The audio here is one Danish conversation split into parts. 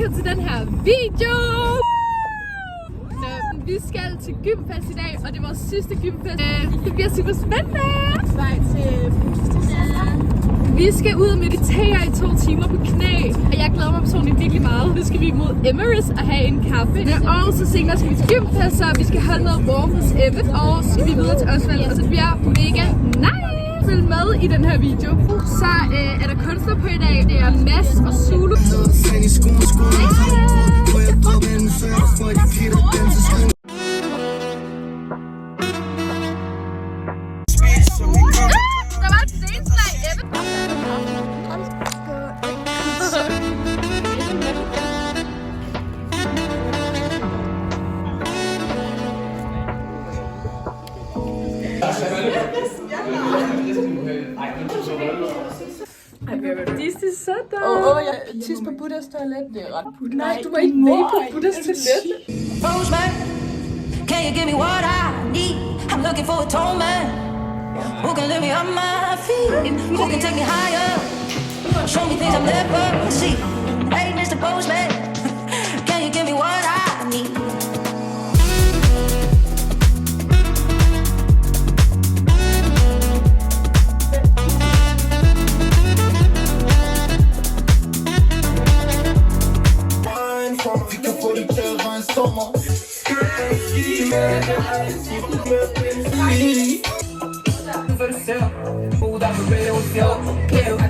velkommen til den her video! Så vi skal til gymfest i dag, og det er vores sidste gymfest. Det bliver super spændende! Vej til Vi skal ud og meditere i 2 timer på knæ, og jeg glæder mig personligt virkelig meget. Nu skal vi mod Emirates og have en kaffe. Og så senere skal vi til gymfest, så vi skal holde noget warm hos Ebbe. Og så skal vi videre til Osvald, og så bliver mega nice! Følg med i den her video. Så er der kunstner på i dag. Det er Mads og Zulu. Der var et sceneslag, Ebbe. This is so dumb. jeg tisser på Buddhas toilet, det er ret putt. Nej, du må ikke med på Buddhas toilet. Postman, can you give me what I need? I'm looking for a tall man who can lift me on my feet, who can take me higher, show me things I've never seen. Hey, Mr. Postman, can you give me what I need?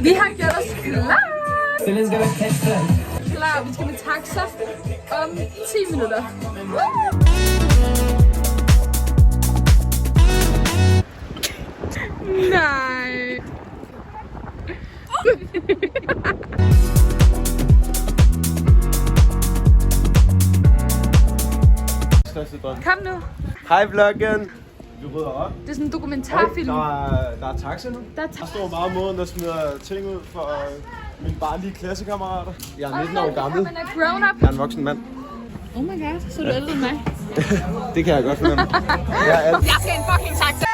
Vi har gjort os klar. Klar, vi skal med taxa om 10 minutter. Nej. Kom nu. Hej vloggen! Vi rydder op. Det er sådan en dokumentarfilm. Der er taxa nu. Der er Jeg står meget moden, der smider ting ud for mine barnlige klassekammerater. Jeg er 19 år gammel. Man er grown up. Jeg er en voksen mand. Oh my god, så er du ældre end mig. Det kan jeg godt fornemme. Jeg skal en fucking taxa.